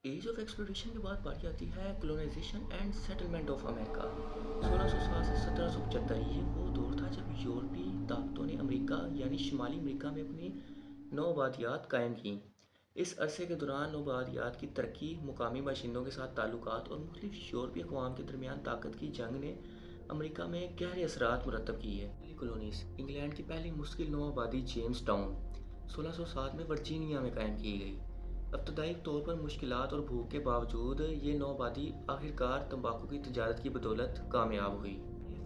As of exploration के बाद बारी आती है colonisation and settlement of America. 1607 से 1775 ये वो दौर था जब यूरोपीय ताकतों ने अमेरिका यानी शुमाली अमेरिका में अपनी नौ आबादियात कायम की। इस अरसे के दौरान नौआबादियात की तरक्की, मुकामी बाशिंदों के साथ ताल्लुकात और मुख्तलिफ यूरोपीय अक़वाम के दरमियान ताकत की जंग ने अमेरिका में गहरे असरात मुरतब किए हैं। पहली कॉलोनीज़ इंग्लैंड की पहली मुश्किल नौ आबादी जेम्स टाउन 1607 में वर्जीनिया में कायम की गई। इब्तदाई तौर पर मुश्किलात और भूख के बावजूद ये नौ आबादी आखिरकार तंबाकू की तजारत की बदौलत कामयाब हुई।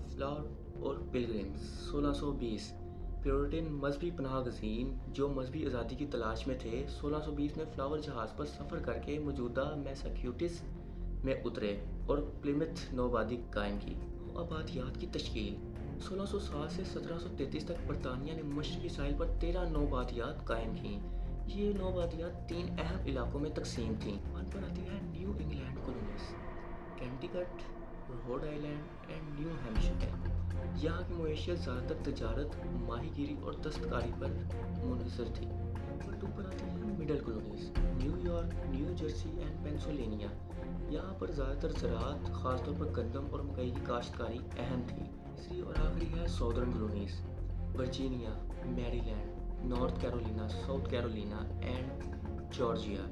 फ्लावर और पिलग्रिम्स 1620 प्योरिटन मजहबी पनाह गज़ीन जो मजहबी आज़ादी की तलाश में थे 1620 में फ्लावर जहाज़ पर सफ़र करके मौजूदा मैसाचुसेट्स में उतरे और प्लिमथ नौ आबादी कायम की। नौ आबादियात की तश्कील 1607 से 1733 तक बरतानिया ने मशरक़ी साहिल पर 13 नौ आबादियात कायम की। ये नौ आबादियात 3 अहम इलाकों में तकसीम थीं। वन पर आती है New England colonies, Connecticut, Rhode Island and New Hampshire. यहाँ की मवेशियत ज़्यादातर तजारत, माहीगीरी और दस्तकारी पर मुनहसर थी। नंबर 2 पर आती है middle colonies, New York, new Jersey and Pennsylvania. यहाँ पर ज़्यादातर ज़राअत, ख़ासतौर पर गंदम और मकई की काश्तकारी अहम थी। तीसरी और आखिरी है southern colonies, Virginia, Maryland, north Carolina, south Carolina and Georgia.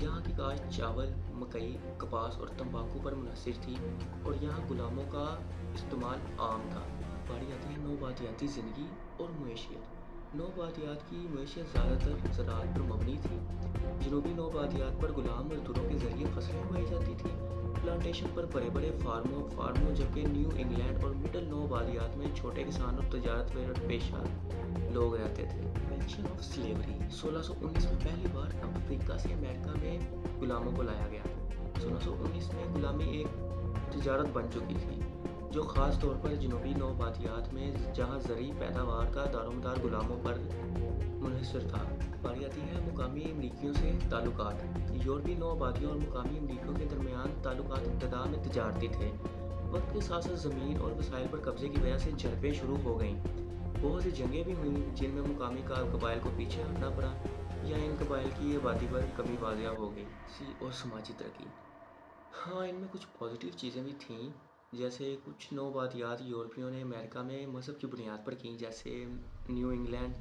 यहाँ की काश्त चावल, मकई, कपास और तंबाकू पर मुनहसर थी और यहाँ गुलामों का इस्तेमाल आम था। बारी आती है नौआबादियाती ज़िंदगी और मईशत। नौआबादियात की मईशत ज़्यादातर ज़राअत पर मबनी थी। जनूबी नौआबादियात पर गुलाम मजदूरों के ज़रिए फसलें उगाई जाती थी। प्लांटेशन पर बड़े बड़े फार्मों जबकि न्यू इंग्लैंड और मिडल नौआबादियात में छोटे किसान और तजारत पेशा लोग रहते थे। इन्वेंशन ऑफ स्लेवरी 1619 में पहली बार अफ्रीका से अमेरिका में गुलामों को लाया गया। 1619 में गुलामी एक तजारत बन चुकी थी जो ख़ास तौर पर जनूबी नौआबादियात में जहाँ ज़रूरी पैदावार का दारोमदार गुलामों पर मुनहसर था। बारी आती है मुकामी अमरीकियों से ताल्लुकात। यूरोपीय नौआबादियों और मुकामी अमरीकियों के दरमियान ताल्लुकात इब्तदा में तजारती थे। वक्त के साथ साथ ज़मीन और वसाइल पर कब्जे की वजह से झड़पें शुरू हो गईं। बहुत सी जंगें भी हुईं जिनमें मुकामी कबाइल को पीछे हटना पड़ा या इन कबाइल की आबादी पर कमी वाज़िया हो गई। और समाजी तरक्की, हाँ, इनमें कुछ पॉजिटिव चीज़ें भी थीं, जैसे कुछ नौआबादियात यूरोपियों ने अमेरिका में मज़हब की बुनियाद पर की, जैसे न्यू इंग्लैंड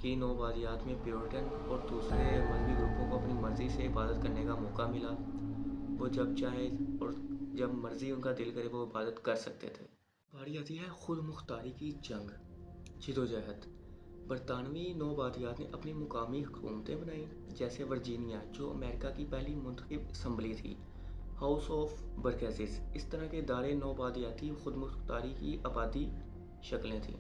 की नौआबादियात में प्योरिटन और दूसरे मजहबी ग्रुपों को अपनी मर्ज़ी से इबादत करने का मौका मिला। वो जब चाहे और जब मर्ज़ी उनका दिल करे वो इबादत कर सकते थे। बारी आती है खुद मुख्तारी की जंग, जिदोजहद। बरतानवी नौआबादियात ने अपनी मुकामी हुकूमतें बनाई, जैसे वर्जीनिया जो अमेरिका की पहली मुंतखब असम्बली थी, हाउस ऑफ बर्केसिस। इस तरह के इदारे नौआबादियाती खुद मुख्तारी की आबादी शक्लें थीं।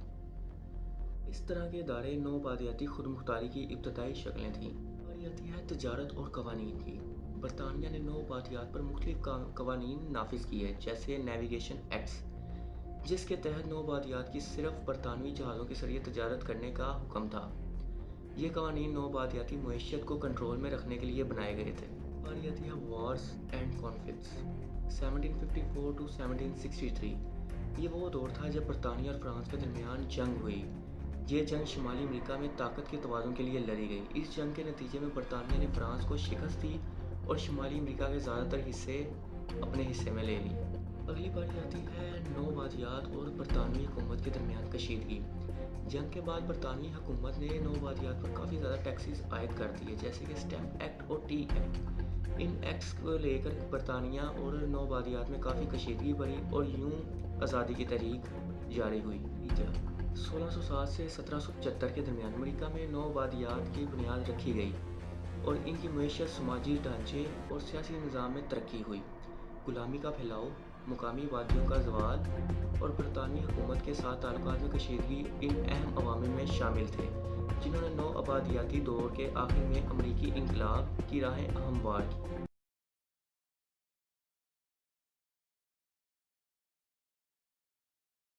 इस तरह के इदारे नौआबादियाती खुद मुख्तारी की इब्तदाई शक्लें थीं। बारी आती है तजारत और कवानीन की। बरतानिया ने नौआबादियात पर मुख्तलिफ कवानीन नाफिज किए, जैसे नेविगेशन एक्ट्स, जिसके तहत नौआबादियात की सिर्फ बरतानवी जहाज़ों के जरिए तजारत करने का हुक्म था। ये कवानीन नौआबादियाती मईशत को कंट्रोल में रखने के लिए बनाए गए थे। बारी आती है वॉर्स एंड कॉन्फ्लिक्ट्स 1754 टू 1763। ये वो दौर था जब बरतानिया और फ्रांस के दरमियान जंग हुई। ये जंग शुमाली अमेरिका में ताकत के तवाज़ुन के लिए लड़ी गई। इस जंग के नतीजे में बरतानिया ने फ्रांस को शिकस्त दी और शुमाली अमेरिका के ज़्यादातर हिस्से अपने हिस्से में ले ली। अगली बारी आती है नौआबादियात और बरतानवी हुकूमत के दरमियान कशीदगी। जंग के बाद बरतानवी हुकूमत ने नौआबादियात पर काफ़ी ज़्यादा टैक्सेस आयद कर दिए, जैसे कि स्टैम्प एक्ट और टी एक्ट। इन एक्ट्स को लेकर बरतानिया और नौआबादियात में काफ़ी कशीदगी बढ़ी और यूं आज़ादी की तहरीक जारी हुई। 1607 से 1775 के दरमियान अमेरिका में नौआबादियात की बुनियाद रखी गई और इनकी मईशत, समाजी ढांचे और सियासी निज़ाम में तरक्की हुई। गुलामी का फैलाव, मुकामी वादियों का ज़वाल और बरतानवी हुकूमत के साथ ताल्लुकात में कशीदगी इन अहम अवामिल में शामिल थे जिन्होंने नौआबादियाती दौर के आखिर में अमरीकी इनकलाब की राहें हमवार की।